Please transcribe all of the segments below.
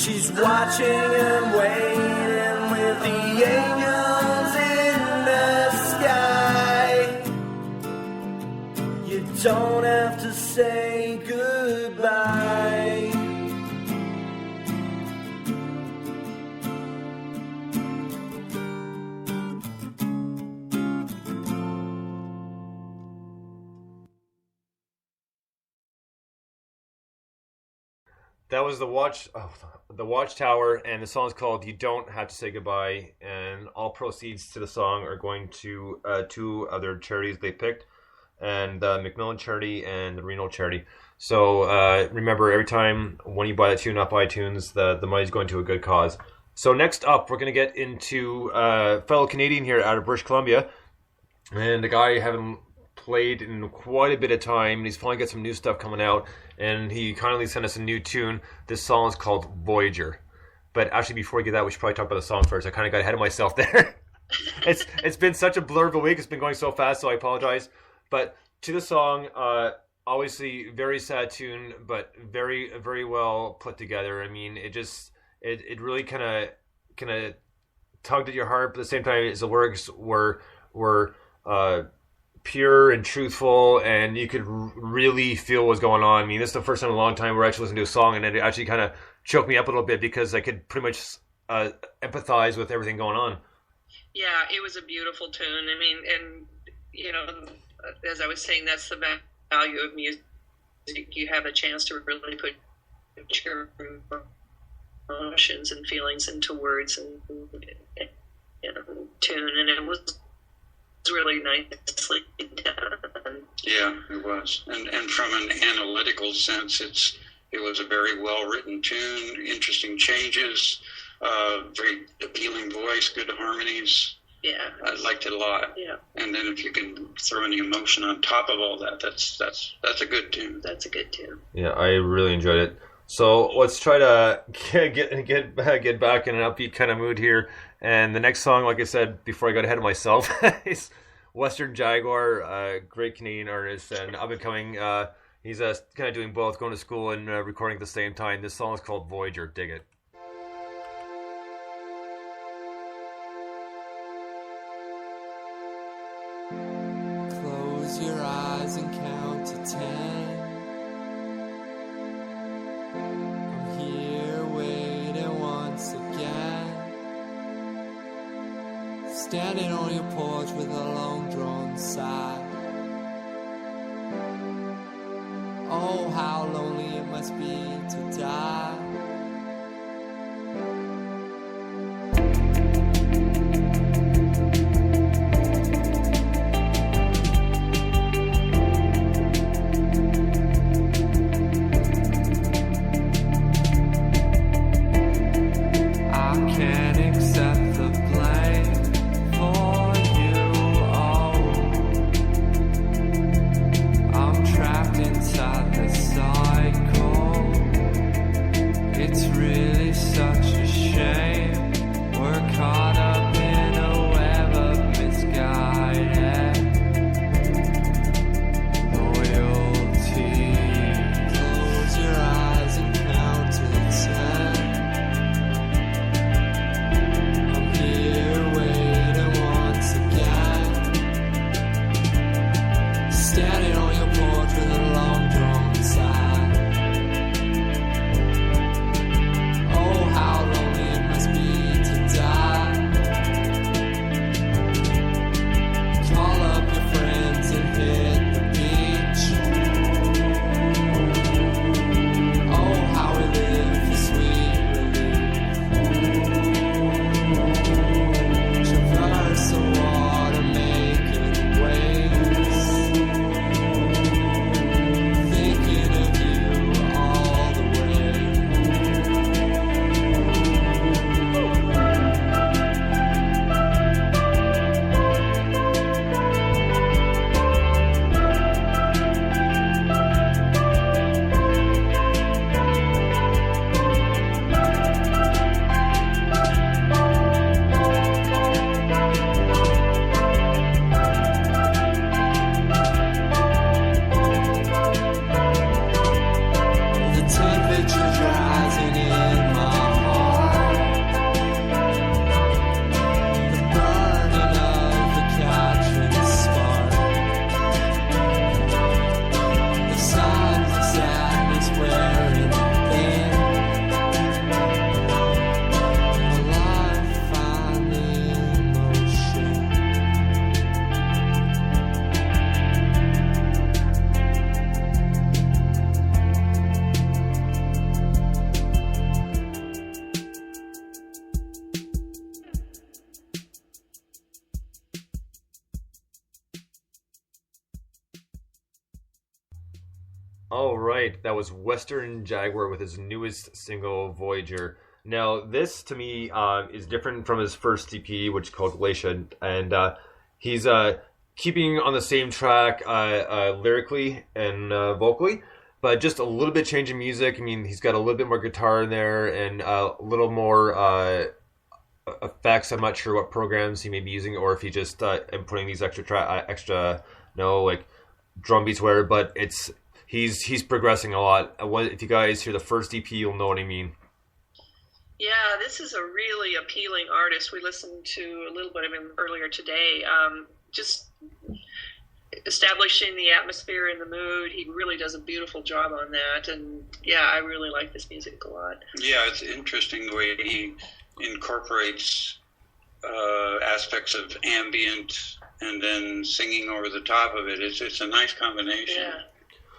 She's watching and waiting with the angels in the sky. You don't have to say goodbye. That was the Watchtower, and the song is called "You Don't Have to Say Goodbye." And all proceeds to the song are going to two other charities they picked, and the Macmillan charity and the Renal charity. So remember, every time when you buy that tune off iTunes, the money's going to a good cause. So next up, we're going to get into fellow Canadian here out of British Columbia, and a guy I haven't played in quite a bit of time, and he's finally got some new stuff coming out, and he kindly sent us a new tune. This song is called Voyager. But actually, before we get that, we should probably talk about the song first. I kind of got ahead of myself there. It's been such a blur of a week. It's been going so fast, so I apologize. But to the song, obviously very sad tune, but very, very well put together. I mean, it really kind of tugged at your heart, but at the same time, the words were pure and truthful, and you could really feel what's going on. I mean, this is the first time in a long time where I actually listened to a song, and it actually kind of choked me up a little bit because I could pretty much empathize with everything going on. Yeah, it was a beautiful tune. I mean, and, you know, as I was saying, that's the value of music. You have a chance to really put your emotions and feelings into words and tune, and it was really nicely done. Yeah, it was. And from an analytical sense, it was a very well written tune, interesting changes, very appealing voice, good harmonies. Yeah, I liked it a lot. Yeah, and then if you can throw any emotion on top of all that, that's a good tune. That's a good tune. Yeah, I really enjoyed it. So let's try to get back in an upbeat kind of mood here. And the next song, like I said before I got ahead of myself, is Western Jaguar, great Canadian artist and up and coming. He's kind of doing both, going to school and recording at the same time. This song is called Voyager. Dig it. Close your eyes and count to 10. I'm here waiting once again. Standing on your porch with a long drawn sigh. Oh, how lonely it must be to die. Inside the cycle, All right, that was Western Jaguar with his newest single, Voyager. Now, this to me is different from his first EP, which is called Glacier, and he's keeping on the same track lyrically and vocally, but just a little bit changing music. I mean, he's got a little bit more guitar in there and a little more effects. I'm not sure what programs he may be using, or if he just inputting these extra like drum beats where, but he's progressing a lot. If you guys hear the first EP, you'll know what I mean. Yeah, this is a really appealing artist. We listened to a little bit of him earlier today. Just establishing the atmosphere and the mood. He really does a beautiful job on that. And yeah, I really like this music a lot. Yeah, it's interesting the way he incorporates aspects of ambient and then singing over the top of it. It's a nice combination. Yeah.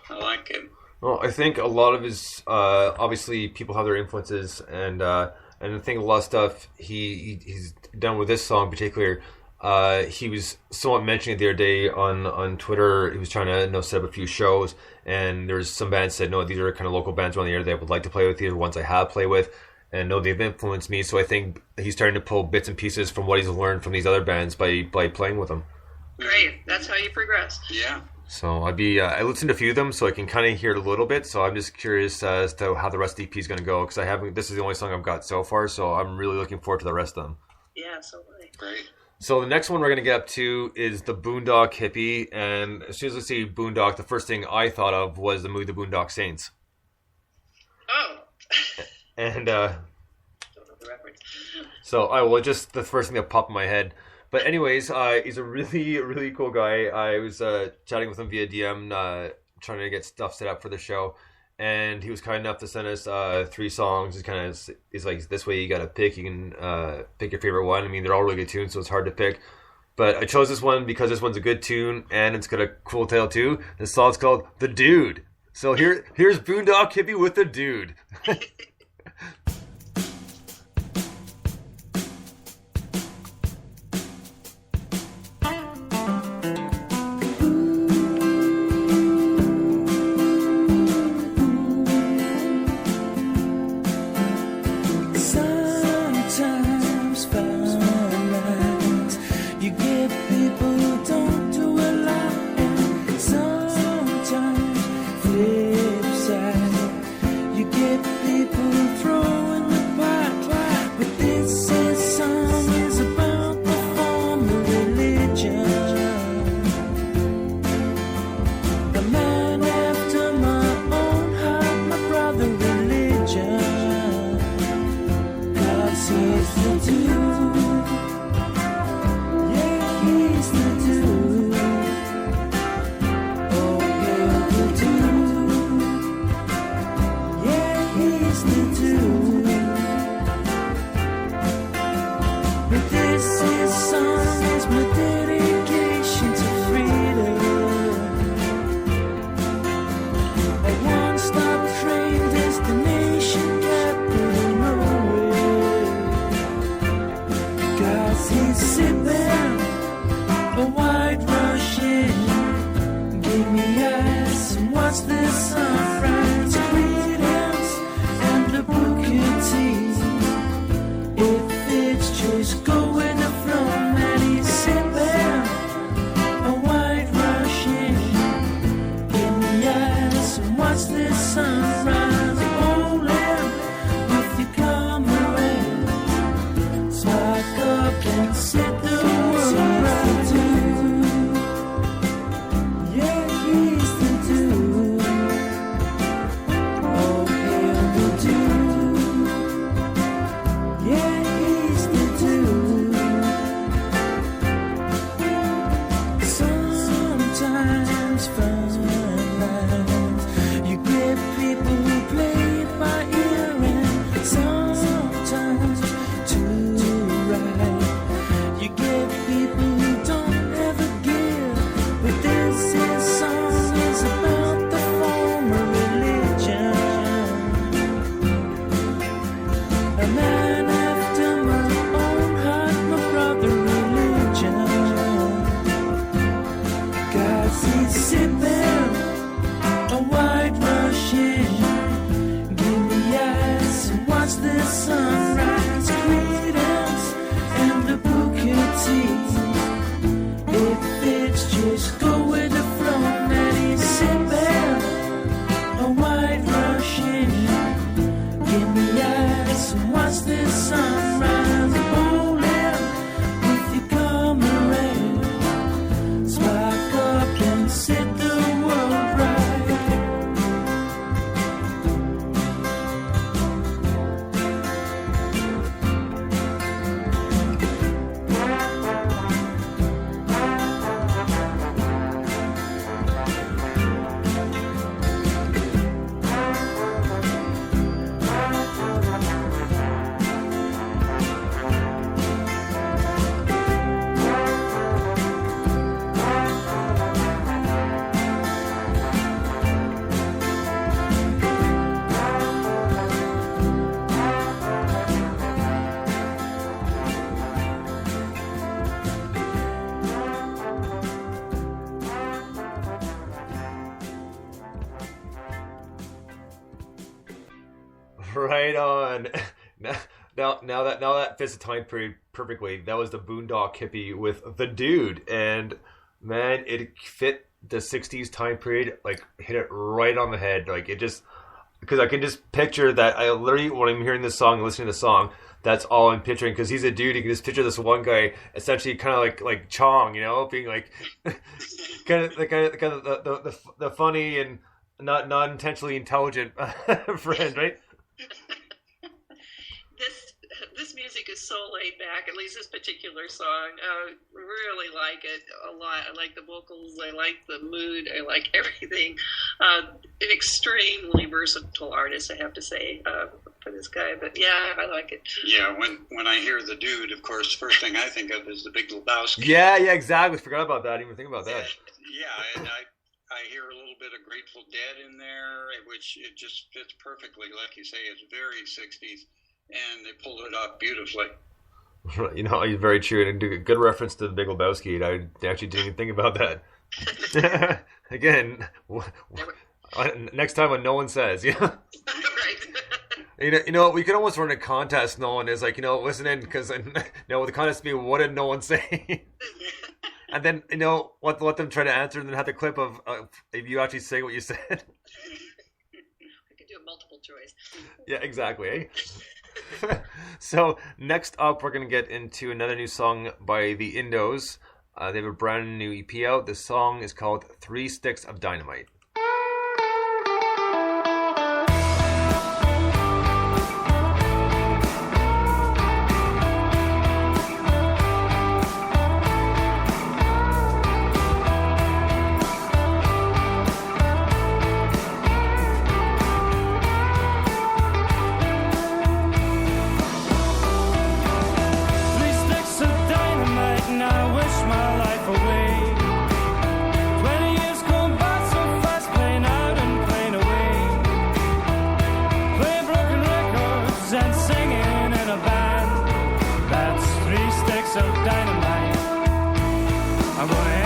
I like it. Well, I think a lot of his obviously people have their influences, and I think a lot of stuff he's done with this song in particular. He was somewhat mentioning it the other day on Twitter. He was trying to set up a few shows, and there's some bands said, no, these are kind of local bands around the area that I would like to play with. These are ones I have played with, and no, they've influenced me. So I think he's starting to pull bits and pieces from what he's learned from these other bands by playing with them. Great. That's how you progress. Yeah. So I listened to a few of them, so I can kind of hear it a little bit. So I'm just curious as to how the rest of the EP is going to go, because this is the only song I've got so far. So I'm really looking forward to the rest of them. Yeah, so am I. Great. So the next one we're going to get up to is the Boondock Hippie, and as soon as I see Boondock, the first thing I thought of was the movie The Boondock Saints. Oh. And Don't know the reference. so just the first thing that popped in my head. But anyways, he's a really, really cool guy. I was chatting with him via DM, trying to get stuff set up for the show. And he was kind enough to send us 3 songs. He's like, this way you got to pick. You can pick your favorite one. I mean, they're all really good tunes, so it's hard to pick. But I chose this one because this one's a good tune, and it's got a cool title too. This song's called The Dude. So here's Boondock Hippie with The Dude. What's this sunrise? Freedoms and the boogie. the ice and watch this sunrise. Bowling with your comrade. Spark up and set the world right. Right on. Now that fits the time period perfectly. That was the Boondock Hippie with The Dude, and man, it fit the '60s time period. Like, hit it right on the head. Like, it just, because I can just picture that. I literally, when I'm hearing this song, listening to the song, that's all I'm picturing. Because he's a dude, you can just picture this one guy, essentially kind of like Chong, you know, being like kind of the funny and not intentionally intelligent friend, right? This music is so laid back. At least this particular song, really like it a lot. I like the vocals. I like the mood. I like everything. An extremely versatile artist, I have to say, for this guy. But yeah, I like it. Yeah, when I hear The Dude, of course, the first thing I think of is The Big Lebowski. Yeah, exactly. Forgot about that. I didn't even think about that. Yeah, and I hear a little bit of Grateful Dead in there, which it just fits perfectly. Like you say, it's very 60s, and they pulled it off beautifully. You know, it's very true. And a good reference to The Big Lebowski. I actually didn't even think about that. Again, next time when no one says, yeah. Right. You know, we could almost run a contest. No one is like, listen in, because with the contest be, what did no one say? And then, let them try to answer, and then have the clip of if you actually say what you said. I could do a multiple choice. Yeah, exactly. Eh? So next up, we're going to get into another new song by the Indos. They have a brand new EP out. The song is called 3 Sticks of Dynamite. Of dynamite. I'm gonna